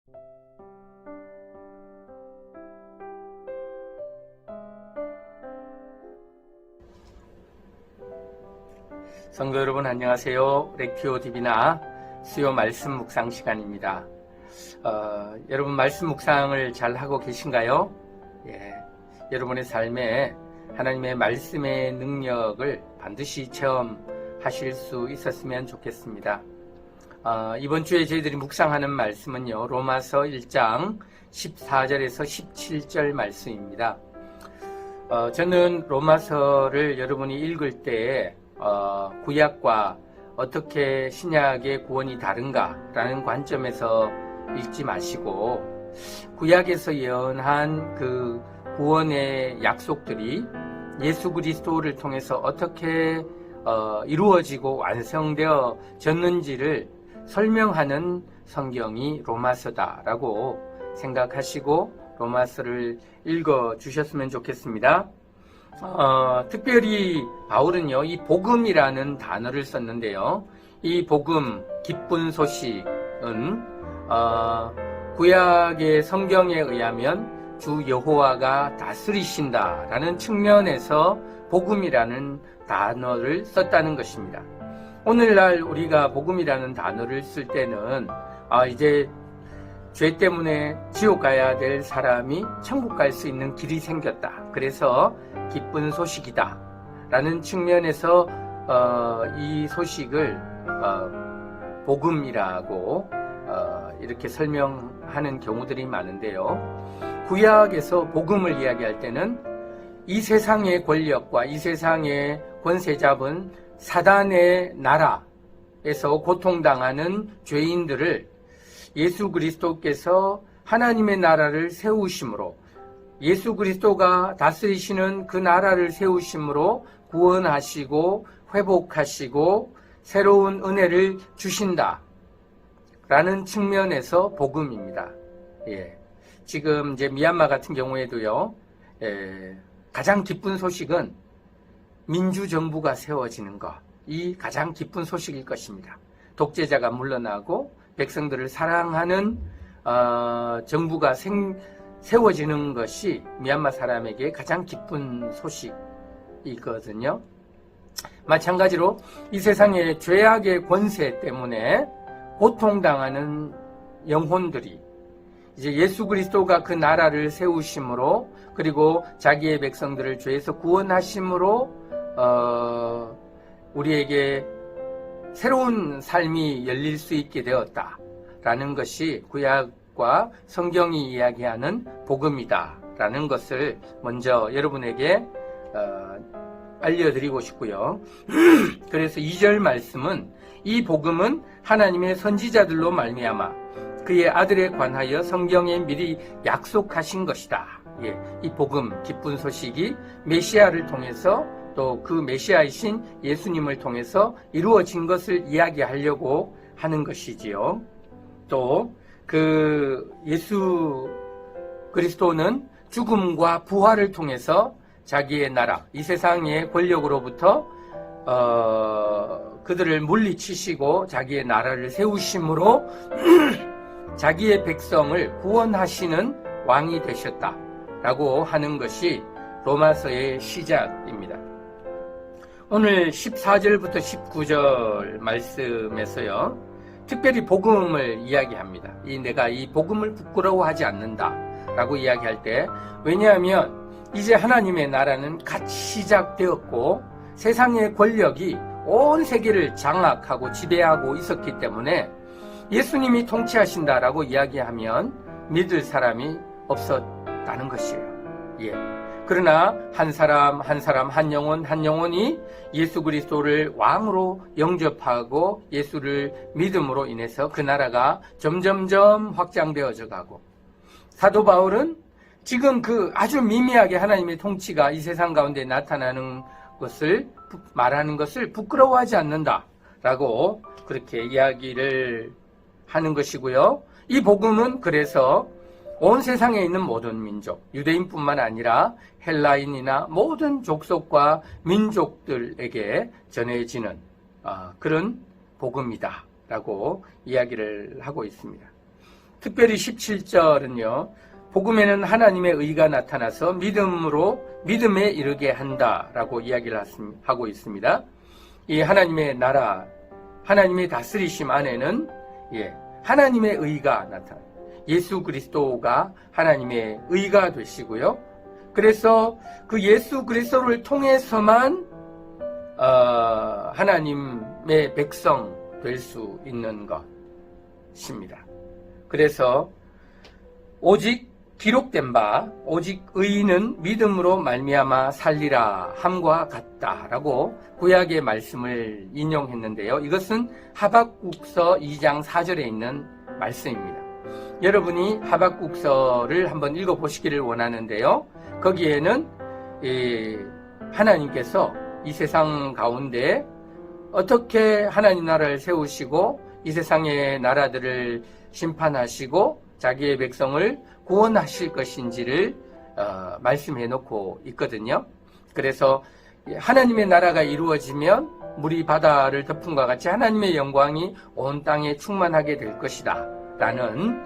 성도 여러분 안녕하세요. 렉티오 디비나 수요 말씀 묵상 시간입니다. 여러분 말씀 묵상을 잘 하고 계신가요? 여러분의 삶에 하나님의 말씀의 능력을 반드시 체험하실 수 있었으면 좋겠습니다. 이번 주에 저희들이 묵상하는 말씀은요, 로마서 1장 14절에서 17절 말씀입니다. 저는 로마서를 여러분이 읽을 때 구약과 어떻게 신약의 구원이 다른가라는 관점에서 읽지 마시고, 구약에서 예언한 그 구원의 약속들이 예수 그리스도를 통해서 어떻게 이루어지고 완성되어졌는지를 설명하는 성경이 로마서다라고 생각하시고 로마서를 읽어주셨으면 좋겠습니다. 특별히 바울은요, 이 복음이라는 단어를 썼는데요, 이 복음, 기쁜 소식은 구약의 성경에 의하면 주 여호와가 다스리신다라는 측면에서 복음이라는 단어를 썼다는 것입니다. 오늘날 우리가 복음이라는 단어를 쓸 때는 이제 죄 때문에 지옥 가야 될 사람이 천국 갈 수 있는 길이 생겼다, 그래서 기쁜 소식이다 라는 측면에서 이 소식을 복음이라고 이렇게 설명하는 경우들이 많은데요, 구약에서 복음을 이야기할 때는 이 세상의 권력과 이 세상의 권세 잡은 사단의 나라에서 고통당하는 죄인들을 예수 그리스도께서 하나님의 나라를 세우심으로, 예수 그리스도가 다스리시는 그 나라를 세우심으로 구원하시고 회복하시고 새로운 은혜를 주신다 라는 측면에서 복음입니다. 지금 이제 미얀마 같은 경우에도요, 가장 기쁜 소식은 민주정부가 세워지는 것, 이 가장 기쁜 소식일 것입니다. 독재자가 물러나고 백성들을 사랑하는 정부가 세워지는 것이 미얀마 사람에게 가장 기쁜 소식이거든요. 마찬가지로 이 세상의 죄악의 권세 때문에 고통당하는 영혼들이 이제 예수 그리스도가 그 나라를 세우심으로, 그리고 자기의 백성들을 죄에서 구원하심으로 우리에게 새로운 삶이 열릴 수 있게 되었다라는 것이 구약과 성경이 이야기하는 복음이다라는 것을 먼저 여러분에게 알려드리고 싶고요. 그래서 2절 말씀은 이 복음은 하나님의 선지자들로 말미암아 그의 아들에 관하여 성경에 미리 약속하신 것이다. 이 복음, 기쁜 소식이 메시아를 통해서 또 그 메시아이신 예수님을 통해서 이루어진 것을 이야기하려고 하는 것이지요. 또 그 예수 그리스도는 죽음과 부활을 통해서 자기의 나라, 이 세상의 권력으로부터 그들을 물리치시고 자기의 나라를 세우심으로 자기의 백성을 구원하시는 왕이 되셨다라고 하는 것이 로마서의 시작입니다. 오늘 14절부터 19절 말씀에서요, 특별히 복음을 이야기합니다. 내가 이 복음을 부끄러워하지 않는다 라고 이야기할 때, 왜냐하면 이제 하나님의 나라는 갓 시작되었고 세상의 권력이 온 세계를 장악하고 지배하고 있었기 때문에 예수님이 통치하신다라고 이야기하면 믿을 사람이 없었다는 것이에요. 그러나 한 사람 한 사람, 한 영혼 한 영혼이 예수 그리스도를 왕으로 영접하고 예수를 믿음으로 인해서 그 나라가 점점점 확장되어져 가고, 사도 바울은 지금 그 아주 미미하게 하나님의 통치가 이 세상 가운데 나타나는 것을 말하는 것을 부끄러워하지 않는다라고 그렇게 이야기를 하는 것이고요. 이 복음은 그래서 온 세상에 있는 모든 민족, 유대인뿐만 아니라 헬라인이나 모든 족속과 민족들에게 전해지는 그런 복음이다 라고 이야기를 하고 있습니다. 특별히 17절은요. 복음에는 하나님의 의가 나타나서 믿음에 이르게 한다라고 이야기를 하고 있습니다. 이 하나님의 나라, 하나님의 다스리심 안에는 하나님의 의가 나타나요. 예수 그리스도가 하나님의 의가 되시고요. 그래서 그 예수 그리스도를 통해서만 하나님의 백성 될 수 있는 것입니다. 그래서 오직 기록된 바 오직 의인은 믿음으로 말미암아 살리라 함과 같다라고 구약의 말씀을 인용했는데요. 이것은 하박국서 2장 4절에 있는 말씀입니다. 여러분이 하박국서를 한번 읽어보시기를 원하는데요. 거기에는 하나님께서 이 세상 가운데 어떻게 하나님 나라를 세우시고 이 세상의 나라들을 심판하시고 자기의 백성을 구원하실 것인지를 말씀해 놓고 있거든요. 그래서 하나님의 나라가 이루어지면 물이 바다를 덮음과 같이 하나님의 영광이 온 땅에 충만하게 될 것이다 라는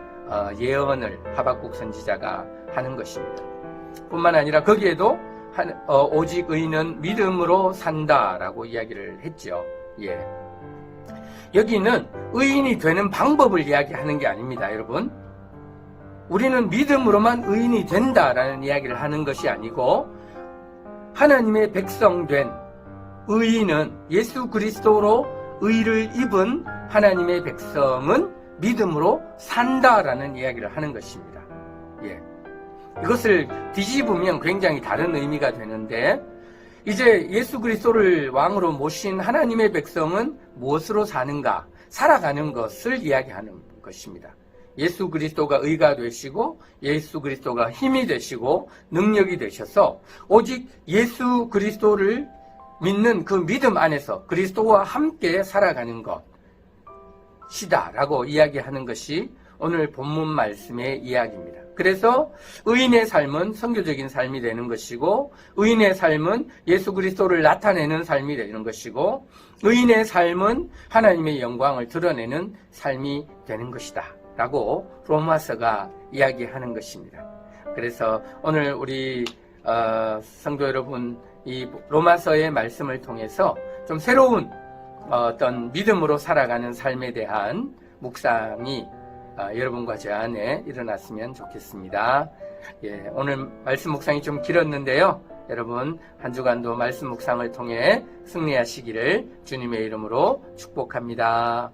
예언을 하박국 선지자가 하는 것입니다. 뿐만 아니라 거기에도 오직 의인은 믿음으로 산다라고 이야기를 했죠. 여기는 의인이 되는 방법을 이야기하는 게 아닙니다, 여러분. 우리는 믿음으로만 의인이 된다라는 이야기를 하는 것이 아니고 하나님의 백성된 의인은 예수 그리스도로 의를 입은 하나님의 백성은 믿음으로 산다라는 이야기를 하는 것입니다. 이것을 뒤집으면 굉장히 다른 의미가 되는데 이제 예수 그리스도를 왕으로 모신 하나님의 백성은 무엇으로 사는가? 살아가는 것을 이야기하는 것입니다. 예수 그리스도가 의가 되시고 예수 그리스도가 힘이 되시고 능력이 되셔서 오직 예수 그리스도를 믿는 그 믿음 안에서 그리스도와 함께 살아가는 것이다 라고 이야기하는 것이 오늘 본문 말씀의 이야기입니다. 그래서 의인의 삶은 선교적인 삶이 되는 것이고 의인의 삶은 예수 그리스도를 나타내는 삶이 되는 것이고 의인의 삶은 하나님의 영광을 드러내는 삶이 되는 것이다 라고 로마서가 이야기하는 것입니다. 그래서 오늘 우리 성도 여러분 이 로마서의 말씀을 통해서 좀 새로운 어떤 믿음으로 살아가는 삶에 대한 묵상이 여러분과 제 안에 일어났으면 좋겠습니다. 오늘 말씀 묵상이 좀 길었는데요. 여러분 한 주간도 말씀 묵상을 통해 승리하시기를 주님의 이름으로 축복합니다.